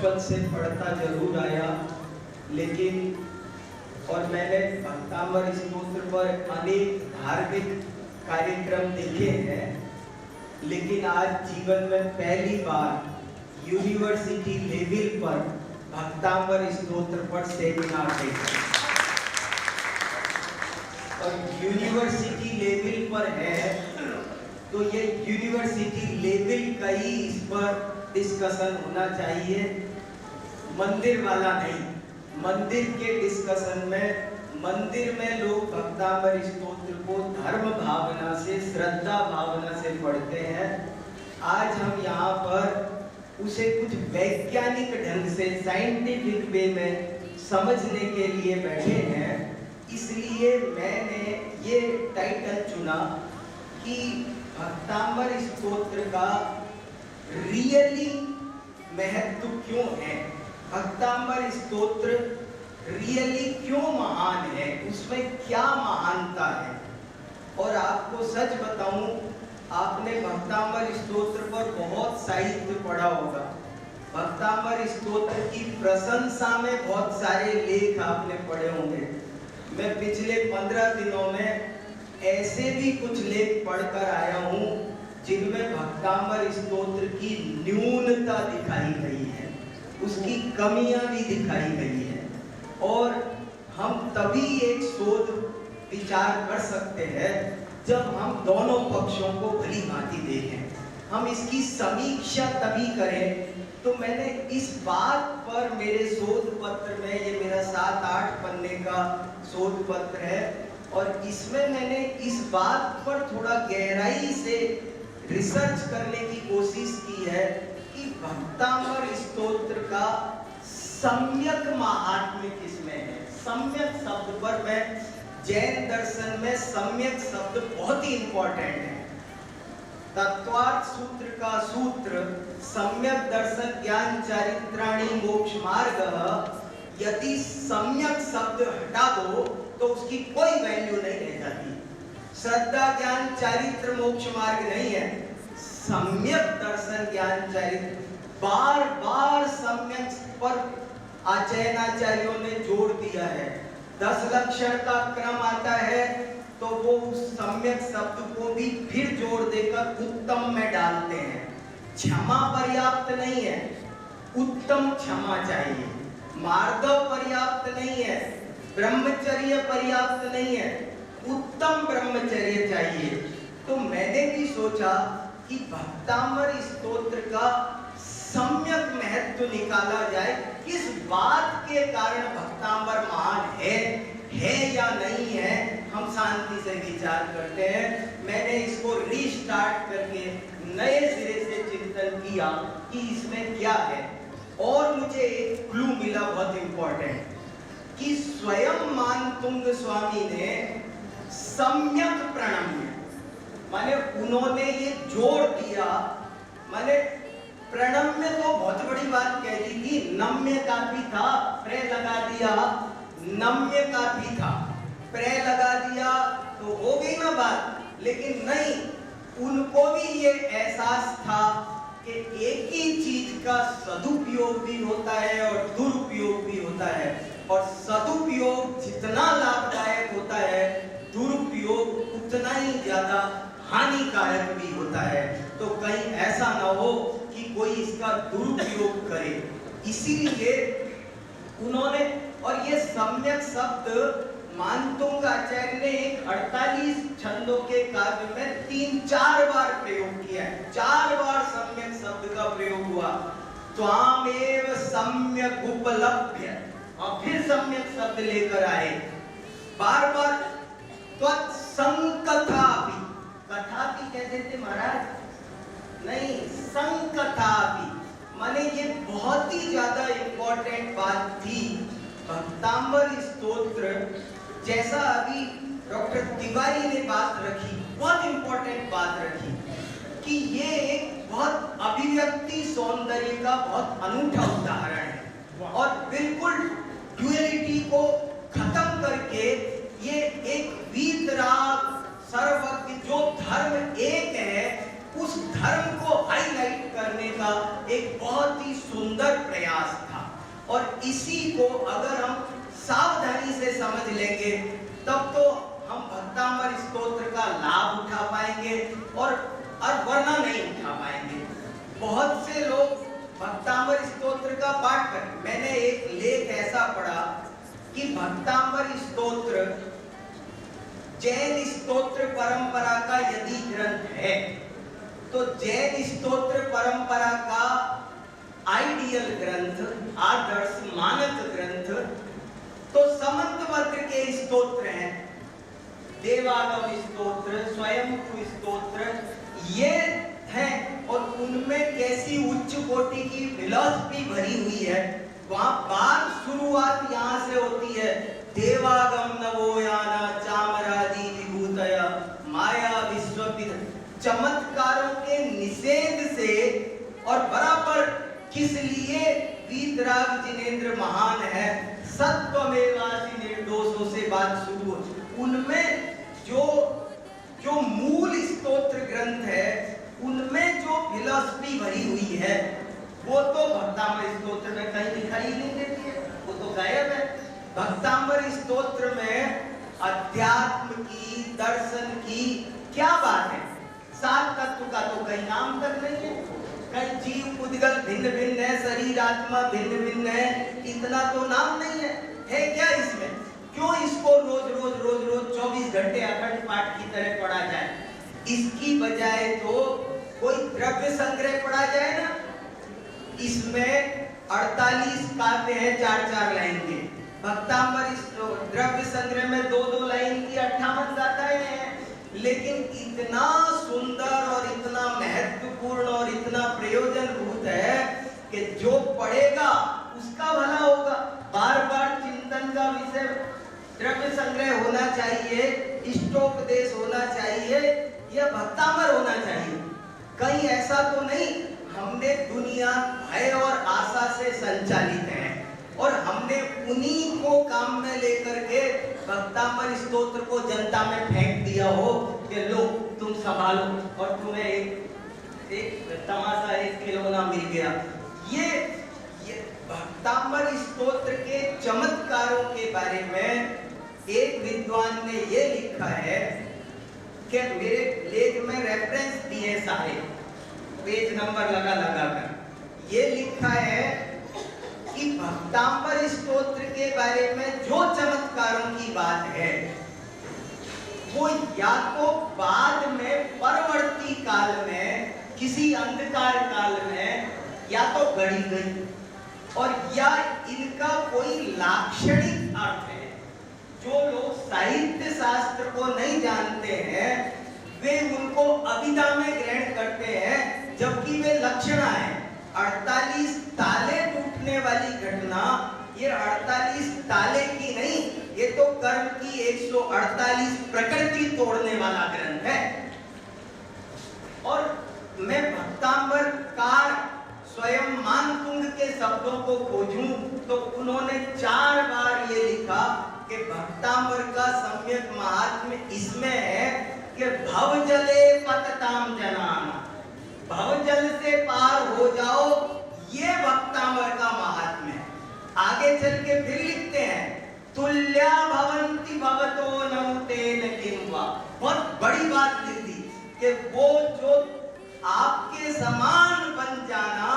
बचपन से पढ़ता जरूर आया, लेकिन और मैंने भक्तांबर स्तोत्र पर अनेक धार्मिक कार्यक्रम देखे हैं, लेकिन आज जीवन में पहली बार यूनिवर्सिटी लेवल पर भक्तांबर स्तोत्र पर सेमिनार देखा। और यूनिवर्सिटी लेवल पर है तो ये यूनिवर्सिटी लेवल का ही इस पर डिस्कशन होना चाहिए, मंदिर वाला नहीं। मंदिर के डिस्कशन में मंदिर में लोग भक्तांबर स्तोत्र को धर्म भावना से, श्रद्धा भावना से पढ़ते हैं। आज हम यहाँ पर उसे कुछ वैज्ञानिक ढंग से, साइंटिफिक वे में समझने के लिए बैठे हैं। इसलिए मैंने ये टाइटल चुना कि भक्तांबर स्तोत्र का रियली महत्व क्यों है, भक्तांबर स्तोत्र रियली क्यों महान है, उसमें क्या महानता है। और आपको सच बताऊं, आपने भक्तांबर स्तोत्र पर बहुत साहित्य पढ़ा होगा। भक्तांबर स्तोत्र की प्रशंसा में बहुत सारे लेख आपने पढ़े होंगे। मैं पिछले 15 दिनों में ऐसे भी कुछ लेख पढ़कर आया हूं जिनमें भक्तांबर स्तोत्र की न्यूनता दिखाई गई है, उसकी कमियां भी दिखाई गई है। और हम तभी एक शोध विचार कर सकते हैं जब हम दोनों पक्षों को भली भांति देखें। हम इसकी समीक्षा तभी करें। तो मैंने इस बात पर मेरे शोध पत्र में, ये मेरा 7-8 पन्ने का शोध पत्र है, और इसमें मैंने इस बात पर थोड़ा गहराई से रिसर्च करने की कोशिश की है कि भक्तांबर स्तोत्र का सम्यक महात्म्य किसमें है। सम्यक शब्द पर मैं, जैन दर्शन में सम्यक शब्द बहुत ही इंपॉर्टेंट है। तत्वार्थ सूत्र का सूत्र सम्यक दर्शन ज्ञान चारित्राणि मोक्ष मार्ग, यदि सम्यक शब्द हटा दो तो उसकी कोई वैल्यू नहीं रह जाती। श्रद्धा ज्ञान चारित्र मोक्ष मार्ग नहीं है, सम्यक दर्शन ज्ञान चारित्र। बार बार सम्यक पर आचार्यों ने जोर दिया है। 10 लक्षण का क्रम आता है तो वो उस सम्यक शब्द को भी फिर जोड़ देकर उत्तम में डालते हैं। क्षमा पर्याप्त नहीं है, उत्तम क्षमा चाहिए। मार्दव पर्याप्त नहीं है, ब्रह्मचर्य पर्याप्त नहीं है, उत्तम ब्रह्मचर्य चाहिए। तो मैंने भी सोचा कि भक्तांबर स्तोत्र का सम्यक महत्व निकाला जाए। किस बात के कारण भक्तांबर महान है या नहीं है, हम शांति से विचार करते हैं। मैंने इसको रीस्टार्ट करके नए सिरे से चिंतन किया कि इसमें क्या है, और मुझे एक क्लू मिला बहुत इंपॉर्टेंट, कि स्वयं मानतुंग स्वामी ने सम्यक प्रणम्य, माने उन्होंने ये जोड़ दिया। माने प्रणम्य तो बहुत बड़ी बात कह दी थी, नम्य काफी था, प्रे लगा दिया, नम्य काफी था, प्रे लगा दिया तो हो गई ना बात। लेकिन नहीं, उनको भी ये एहसास था कि एक ही चीज का सदुपयोग भी होता है और दुरुपयोग भी होता है, और सदुपयोग जितना लाभदायक होता है, दुरुपयोग उतना ही ज्यादा हानिकारक भी होता है। तो कहीं ऐसा ना हो कि कोई इसका दुरुपयोग करे, इसीलिए उन्होंने, और ये सम्यक शब्द मानतुंग आचार्य ने एक 48 छंदों के काव्य में 3-4 बार प्रयोग किया है। 4 बार सम्यक शब्द का प्रयोग हुआ। त्वामेव सम्यक उपलभ्य, और फिर सम्यक शब्द लेकर आए बार बार। त्वत्संकथापि, कथापि कहते थे महाराज, नहीं, संकथापि, माने ये बहुत ही ज्यादा इंपॉर्टेंट बात थी। भक्तांबर स्तोत्र, जैसा अभी डॉक्टर तिवारी ने बात रखी, बहुत इंपॉर्टेंट बात रखी कि ये एक बहुत अभिव्यक्ति सौंदर्य का बहुत अनूठा उदाहरण है, और बिल्कुल ड्यूअलिटी को खत्म करके ये एक वीतराग सर्वज्ञ, जो धर्म एक है, उस धर्म को हाईलाइट करने का एक बहुत ही सुंदर प्रयास है। और इसी को अगर हम सावधानी से समझ लेंगे तब तो हम भक्तांबर स्तोत्र का लाभ उठा पाएंगे और वरना नहीं उठा पाएंगे। बहुत से लोग भक्तांबर स्तोत्र का पाठ कर, मैंने एक लेख ऐसा पढ़ा कि भक्तांबर स्तोत्र जैन स्तोत्र परंपरा का यदि ग्रंथ है तो जैन स्तोत्र परंपरा का आइडियल ग्रंथ, आदर्श मानक ग्रंथ तो समंतवज्र के स्तोत्र हैं, देवागम स्तोत्र, स्वयंभू स्तोत्र, ये हैं। और उनमें कैसी उच्च कोटि की फिलॉसफी भरी हुई है। वहां बात शुरुआत यहाँ से होती है, देवागम नवोयाना चामरादि विभूतया माया विश्वपित, चमत्कारों के निषेध से। और बराबर किस लिए वीतराग जिनेंद्र महान है, सत्वमेवासि निर्दोषों से बात शुरू हो। उनमें जो मूल स्तोत्र ग्रंथ है उनमें जो फिलॉसफी भरी हुई है वो तो भक्तांबर स्तोत्र में कहीं दिखाई नहीं देती है, वो तो गायब है। भक्तांबर स्तोत्र में अध्यात्म की, दर्शन की क्या बात है, सात तत्व का तो कहीं नाम तक नहीं है। कहीं जीव उद्गल भिन्न भिन्न है, शरीर आत्मा भिन्न भिन्न है, इतना तो नाम नहीं है क्या इसमें? क्यों इसको रोज रोज 24 घंटे अखंड पाठ की तरह पढ़ा जाए? इसकी बजाय तो कोई द्रव्य संग्रह पढ़ा जाए ना। इसमें 48 काव्य हैं 4-4 लाइन के, भक्तांबर द्रव्य संग्रह में 2-2 लाइन की 58 गाथाएं हैं। लेकिन इतना सुंदर और इतना महत्वपूर्ण और इतना प्रयोजनभूत है कि जो पढ़ेगा उसका भला होगा। बार बार चिंतन का विषय द्रव्य संग्रह होना चाहिए, इष्टोपदेश होना चाहिए, यह भक्तांबर होना चाहिए। कहीं ऐसा तो नहीं हमने दुनिया भय और आशा से संचालित है और हमने उन्हीं को काम में लेकर के भक्तांबर स्तोत्र को जनता में फेंक दिया हो कि लो तुम संभालो और तुम्हें एक तमाशा, एक खिलौना मिल गया। ये भक्तांबर स्तोत्र के चमत्कारों के बारे में एक विद्वान ने ये लिखा है कि मेरे लेख में रेफरेंस दिए सारे, पेज नंबर लगा कर ये लिखा है कि भक्तांबर स्तोत्र के बारे में जो चमत्कारों की बात है वो या तो बाद में परवर्ती काल में किसी अंधकार काल में या तो गढ़ी गई और या इनका कोई लाक्षणिक अर्थ है। जो लोग साहित्य शास्त्र को नहीं जानते हैं वे उनको अभिधा में ग्रहण करते हैं, जबकि वे लक्षणा है। 48 ताले टूटने वाली घटना ये 48 ताले की नहीं, ये तो कर्म की 148 प्रकृति तोड़ने वाला ग्रंथ है। और मैं भक्तांबर कार स्वयं मानतुंग के शब्दों को खोजूं तो उन्होंने 4 बार ये लिखा कि भक्तांबर का सम्यक महात्म्य इसमें है कि भव जले पतताम जनाना, भव जल से पार हो जाओ, ये भक्तांबर का महात्म्य है। आगे चल के फिर लिखते हैं तुल्या भवन्ति भवतो नमुतेन किंवा, बहुत बड़ी बात लिख दी कि वो जो आपके समान बन जाना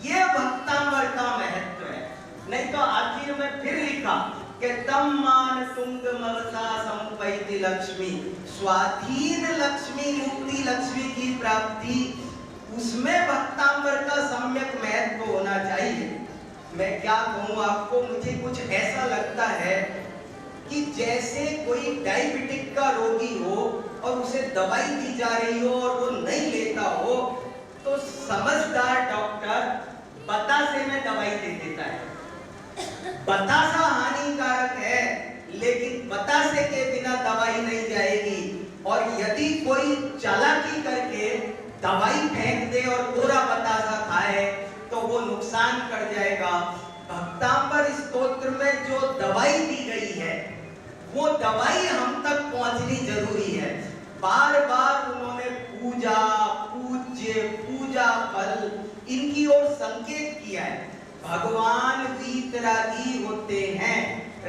ये भक्तांबर का महत्व है। नहीं तो आखिर में फिर लिखा कि तम मान तुंग मवसा संपैति लक्ष्मी, स्वाधीन लक्ष्मी, मुक्ति लक्ष्मी की प्राप्ति, उसमें भक्तांबर का सम्यक महत्व होना चाहिए। मैं क्या कहूँ आपको, मुझे कुछ ऐसा लगता है कि जैसे कोई डायबिटिक का रोगी हो और उसे दवाई दी जा रही हो और वो नहीं लेता हो तो समझदार डॉक्टर बतासे में दवाई दे देता है। बतासा हानिकारक है लेकिन बतासे के बिना दवाई नहीं जाएगी। और यदि कोई चालाकी करके दवाई फेंक दे और पूरा बतासा खाए तो वो नुकसान कर जाएगा। भक्तांबर स्तोत्र में जो दवाई दी गई है वो दवाई हम तक पहुंचनी जरूरी है। बार बार उन्होंने पूजा, पूज्य, पूजा फल इनकी ओर संकेत किया है। भगवान वीतरागी होते हैं,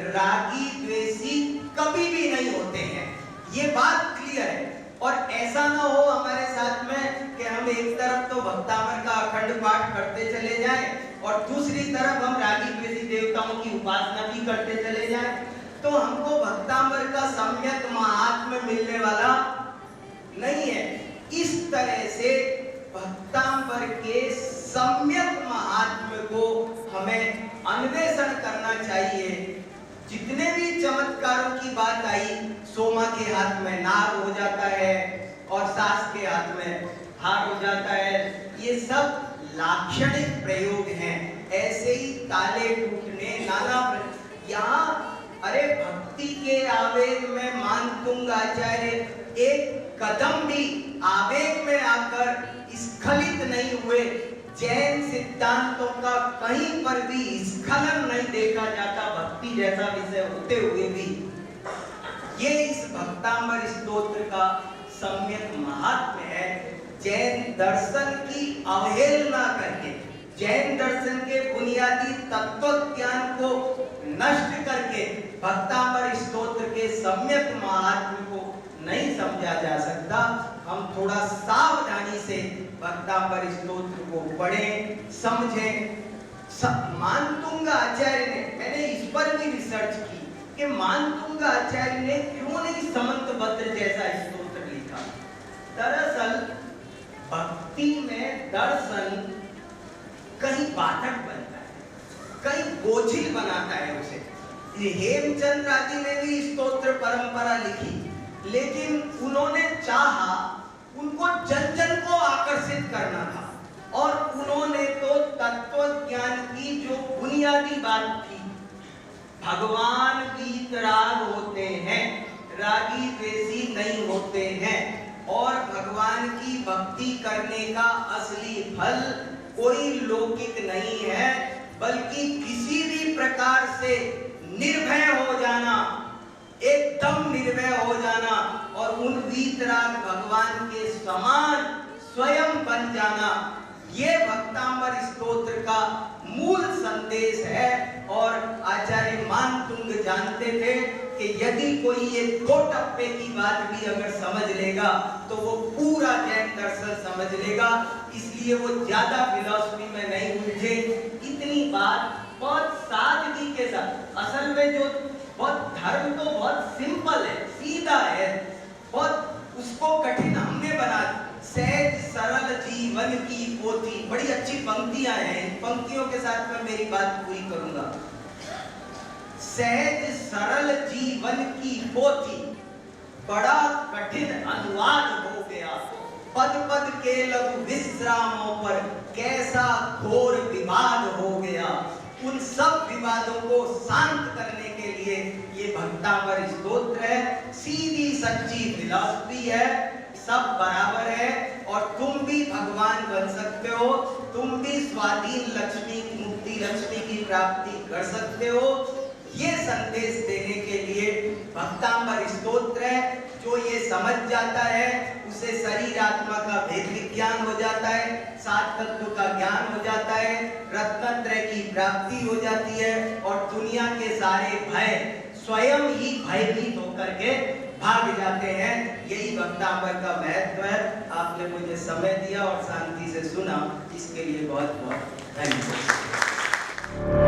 रागी द्वेषी कभी भी नहीं होते हैं। ये बात क्लियर है। और ऐसा ना हो हमारे साथ में कि हम एक तरफ तो भक्तामर का अखंड पाठ करते चले जाएं और दूसरी तरफ हम रागी द्वेषी देवताओं की उपासना भी करते चले जाएं, तो हमको भक्तामर का सम्यक महात्म्य मिलने वाला नहीं है। इस तरह से भक्तांबर के सम्यक महात्म्य को हमें अन्वेषण करना चाहिए। जितने भी चमत्कारों की बात आई, सोमा के हाथ में नाग हो जाता है और सास के हाथ में हार हो जाता है, ये सब लाक्षणिक प्रयोग हैं। ऐसे ही ताले टूटने नाना यहाँ अरे भक्ति के आवेग में मानतुंग आचार्य एक कदम भी आवेग में आकर स्खलित नहीं हुए। जैन सिद्धांतों का कहीं पर भी स्खलन नहीं देखा जाता भक्ति जैसा विषय होते हुए भी। ये इस भक्तामर स्तोत्र का सम्यक महात्म्य है। जैन दर्शन की अवहेलना करके, जैन दर्शन के बुनियादी तत्व ज्ञान को नष्ट करके भक्तामर स्तोत्र के सम्यक महात्म्य को नहीं समझा जा सकता। हम थोड़ा सावधानी से भक्तांबर स्तोत्र को पढ़ें, समझें। मानतुंग आचार्य ने, मैंने इस पर भी रिसर्च की कि मानतुंग आचार्य ने क्यों नहीं समंतभद्र जैसा स्तोत्र लिखा। दरअसल भक्ति में दर्शन कहीं बाधक बनता है, कहीं बोझिल बनाता है उसे। हेमचंद्र आदि ने भी स्तोत्र परंपरा लिखी, लेकिन उन्होंने चाहा उनको जन जन को आकर्षित करना था और उन्होंने तो तत्व ज्ञान की जो बुनियादी बात थी, भगवान वीतराग होते हैं, रागी द्वेषी नहीं होते हैं और भगवान की भक्ति करने का असली फल कोई लौकिक नहीं है, बल्कि किसी भी प्रकार से निर्भय हो जाना, एकदम निर्भय हो जाना और उन वीतराग भगवान के समान स्वयं बन जाना। ये भक्तांबर स्तोत्र का मूल संदेश है। और आचार्य मानतुंग जानते थे कि यदि कोई ये दो टप्पे की बात भी अगर समझ लेगा तो वो पूरा जैन दर्शन समझ लेगा। इसलिए वो ज्यादा फिलॉसफी में नहीं उलझे। इतनी बात बहुत सादगी के साथ, असल में जो बहुत धर्म तो बहुत सिंपल है, सीधा है, बहुत उसको कठिन हमने बना दिया। सहज सरल जीवन की पोथी, बड़ी अच्छी पंक्तियां हैं, इन पंक्तियों के साथ मैं मेरी बात पूरी करूंगा। सहज सरल जीवन की पोथी, बड़ा कठिन अनुवाद हो गया। पद पद के लघु विश्रामों पर कैसा घोर विवाद हो गया। उन सब विवादों को शांत करने के लिए ये भक्तांबर स्तोत्र है। सीधी सच्ची फिलॉसफी है, सब बराबर है और तुम भी भगवान बन सकते हो, तुम भी स्वाधीन लक्ष्मी, मुक्ति लक्ष्मी की प्राप्ति कर सकते हो। ये संदेश देने के लिए भक्तांबर स्तोत्र है। जो ये समझ जाता है उसे शरीर आत्मा का भेद विज्ञान हो जाता है, सात तत्व का ज्ञान हो जाता है, रत्नत्रय की प्राप्ति हो जाती है और दुनिया के सारे भय स्वयं ही भयभीत होकर के भाग जाते हैं। यही भक्तांबर का महत्व है। आपने मुझे समय दिया और शांति से सुना, इसके लिए बहुत बहुत धन्यवाद।